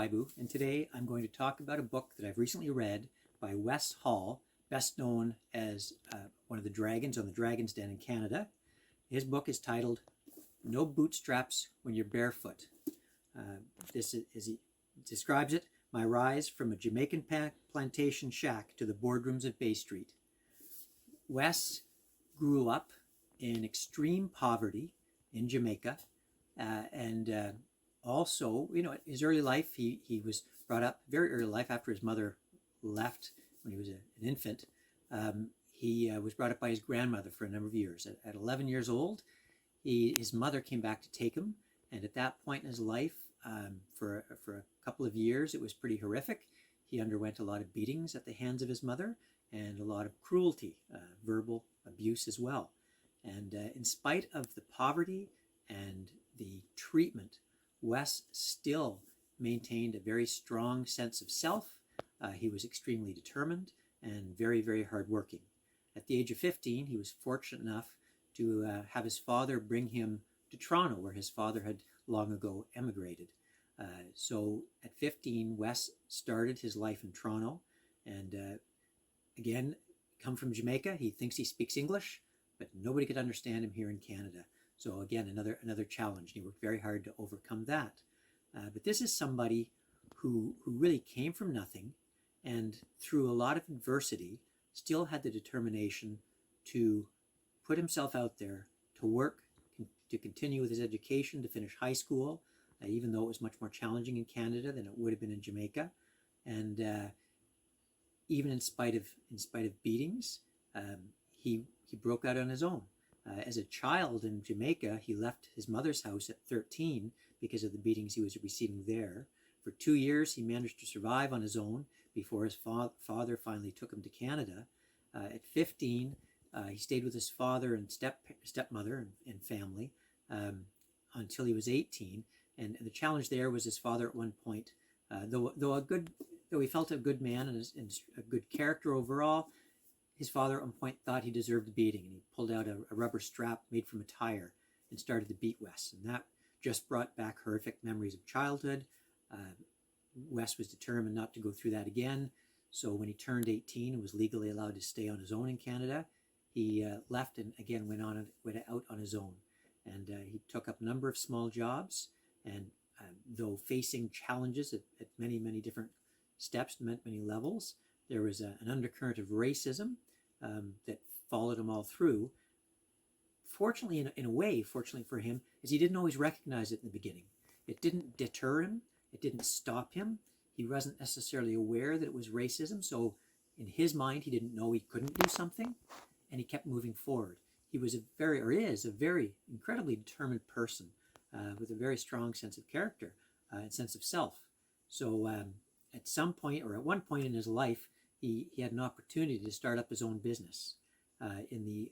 Wybou, and today I'm going to talk about a book that I've recently read by Wes Hall, best known as one of the dragons on the Dragon's Den in Canada. His book is titled No Bootstraps When You're Barefoot. This is, as he describes it, my rise from a Jamaican plantation shack to the boardrooms of Bay Street. Wes grew up in extreme poverty in Jamaica, and also, his early life, he was brought up very early life after his mother left when he was an infant. He was brought up by his grandmother for a number of years. At 11 years old, his mother came back to take him, and at that point in his life, for a couple of years, it was pretty horrific. He underwent a lot of beatings at the hands of his mother and a lot of cruelty, verbal abuse as well. And in spite of the poverty and the treatment, Wes still maintained a very strong sense of self. He was extremely determined and very, very hardworking. At the age of 15, he was fortunate enough to have his father bring him to Toronto, where his father had long ago emigrated. So at 15, Wes started his life in Toronto, and again, come from Jamaica. He thinks he speaks English, but nobody could understand him here in Canada. So again, another challenge. He worked very hard to overcome that. But this is somebody who really came from nothing, and through a lot of adversity, still had the determination to put himself out there, to work, to continue with his education, to finish high school, even though it was much more challenging in Canada than it would have been in Jamaica. And even in spite of beatings, he broke out on his own. As a child in Jamaica, he left his mother's house at 13 because of the beatings he was receiving there. For 2 years, he managed to survive on his own before his father finally took him to Canada. At 15, he stayed with his father and stepmother and family until he was 18. And the challenge there was his father at one point, though he felt a good man and a good character overall, his father at one point thought he deserved a beating, and he pulled out a rubber strap made from a tire and started to beat Wes. And that just brought back horrific memories of childhood. Wes was determined not to go through that again. So when he turned 18 and was legally allowed to stay on his own in Canada, he left and again went out on his own. And he took up a number of small jobs. And though facing challenges at many, many different steps, many levels, there was an undercurrent of racism that followed him all through. Fortunately, in a way, fortunately for him, is he didn't always recognize it in the beginning. It didn't deter him. It didn't stop him. He wasn't necessarily aware that it was racism. So in his mind, he didn't know he couldn't do something, and he kept moving forward. He was is a very incredibly determined person with a very strong sense of character and sense of self. So at some point, or at one point in his life, he had an opportunity to start up his own business. In the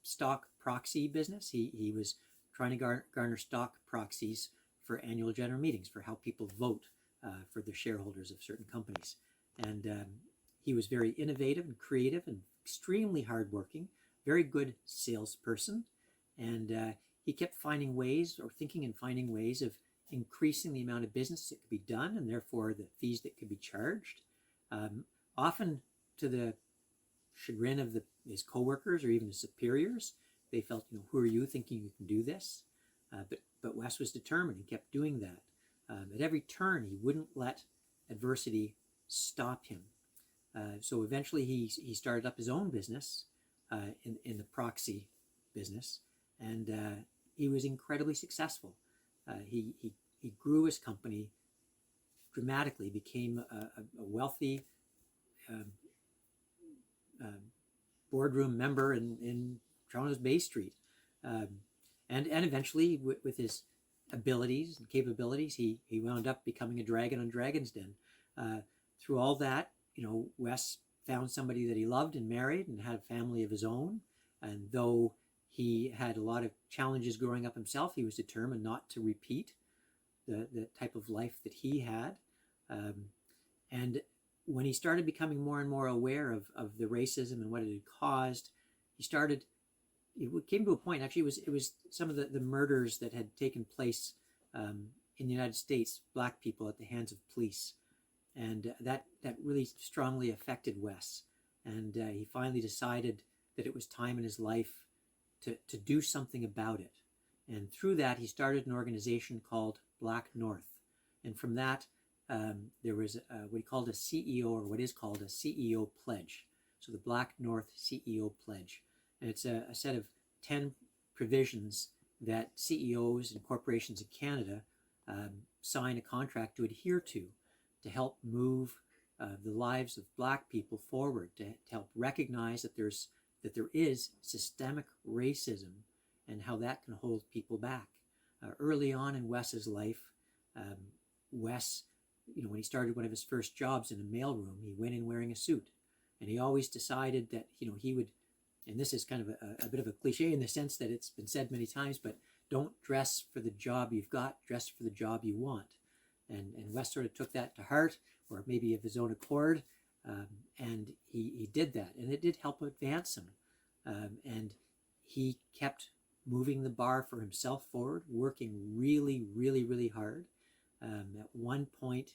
stock proxy business, he was trying to garner stock proxies for annual general meetings, for how people vote for the shareholders of certain companies. And he was very innovative and creative and extremely hardworking, very good salesperson. And he kept finding ways of increasing the amount of business that could be done, and therefore the fees that could be charged, often to the chagrin of his coworkers or even his superiors. They felt, who are you thinking you can do this? But Wes was determined. He kept doing that. At every turn, he wouldn't let adversity stop him. So eventually he started up his own business in the proxy business, and he was incredibly successful. He grew his company dramatically, became a wealthy boardroom member in Toronto's Bay Street. And eventually, with his abilities and capabilities, he wound up becoming a dragon on Dragon's Den. Through all that, Wes found somebody that he loved and married and had a family of his own. And though he had a lot of challenges growing up himself, he was determined not to repeat the type of life that he had. And when he started becoming more and more aware of the racism and what it had caused, it came to a point, actually, it was some of the murders that had taken place in the United States, black people at the hands of police. And that really strongly affected Wes. And he finally decided that it was time in his life to do something about it. And through that, he started an organization called Black North. And from that, there was what he called a CEO, or what is called a CEO pledge. So the Black North CEO pledge. And it's a set of 10 provisions that CEOs and corporations in Canada sign a contract to adhere to help move the lives of black people forward, to help recognize that there is systemic racism and how that can hold people back. Early on in Wes's life, Wes, when he started one of his first jobs in a mailroom, he went in wearing a suit, and he always decided that he would. And this is kind of a bit of a cliche in the sense that it's been said many times, but don't dress for the job you've got, dress for the job you want. And Wes sort of took that to heart, or maybe of his own accord, and he did that. And it did help advance him. And he kept moving the bar for himself forward, working really, really, really hard. At one point,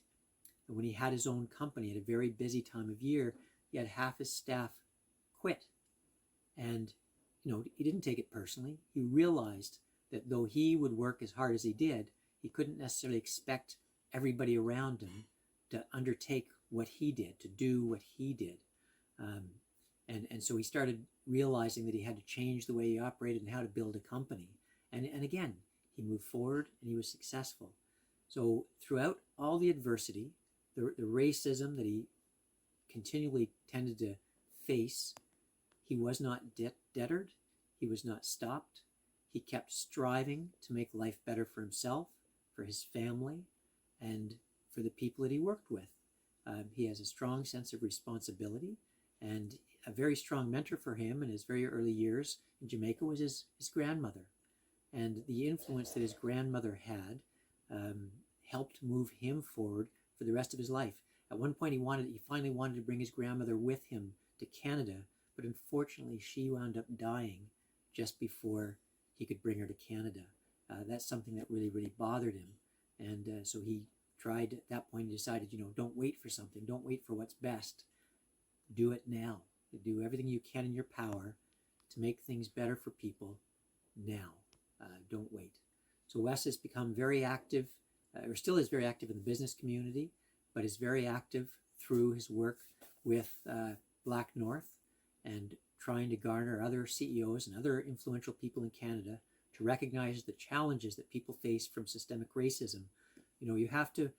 when he had his own company at a very busy time of year, he had half his staff quit. And, he didn't take it personally. He realized that though he would work as hard as he did, he couldn't necessarily expect everybody around him to undertake what he did, to do what he did. And so he started realizing that he had to change the way he operated and how to build a company. And again, he moved forward and he was successful. So throughout all the adversity, the racism that he continually tended to face, he was not deterred, he was not stopped. He kept striving to make life better for himself, for his family, and for the people that he worked with. He has a strong sense of responsibility, and a very strong mentor for him in his very early years in Jamaica was his grandmother. And the influence that his grandmother had helped move him forward for the rest of his life. At one point, he finally wanted to bring his grandmother with him to Canada, but unfortunately, she wound up dying just before he could bring her to Canada. That's something that really, really bothered him. And so he tried, at that point, he decided, don't wait for something. Don't wait for what's best. Do it now. Do everything you can in your power to make things better for people now. Don't wait. So Wes has become very active, or still is very active in the business community, but is very active through his work with Black North and trying to garner other CEOs and other influential people in Canada to recognize the challenges that people face from systemic racism. You have to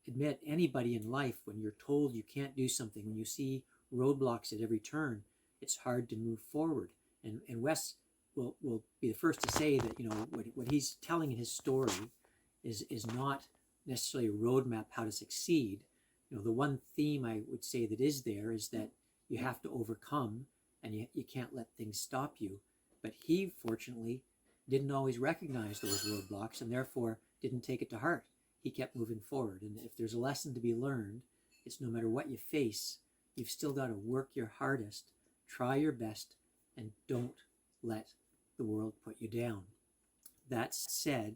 admit, anybody in life, when you're told you can't do something, when you see roadblocks at every turn, it's hard to move forward. And Wes will be the first to say that, what he's telling in his story is not necessarily a roadmap how to succeed. The one theme I would say that is there is that you have to overcome, and you can't let things stop you. But he, fortunately, didn't always recognize those roadblocks and therefore didn't take it to heart. He kept moving forward. And if there's a lesson to be learned, it's no matter what you face, you've still got to work your hardest, try your best, and don't let the world put you down. That said,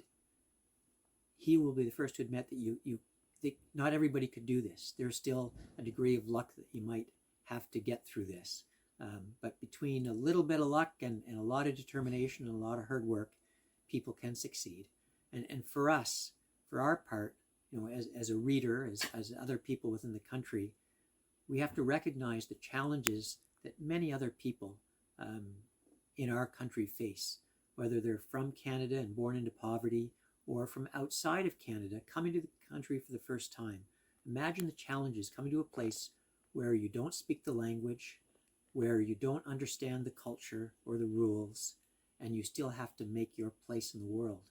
he will be the first to admit that not everybody could do this. There's still a degree of luck that you might have to get through this. But between a little bit of luck and a lot of determination and a lot of hard work, people can succeed. And for us, for our part, as a reader, as other people within the country, we have to recognize the challenges that many other people in our country face, whether they're from Canada and born into poverty or from outside of Canada coming to the country for the first time. Imagine the challenges coming to a place where you don't speak the language, where you don't understand the culture or the rules, and you still have to make your place in the world.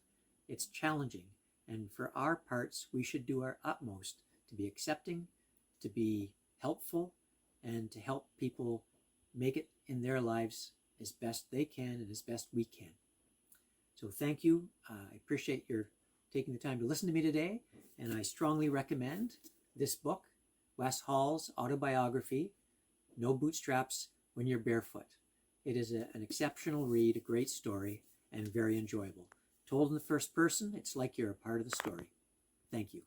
It's challenging, and for our parts, we should do our utmost to be accepting, to be helpful, and to help people make it in their lives as best they can and as best we can. So thank you. I appreciate your taking the time to listen to me today, and I strongly recommend this book, Wes Hall's autobiography, No Bootstraps When You're Barefoot. It is an exceptional read, a great story, and very enjoyable. Told in the first person, it's like you're a part of the story. Thank you.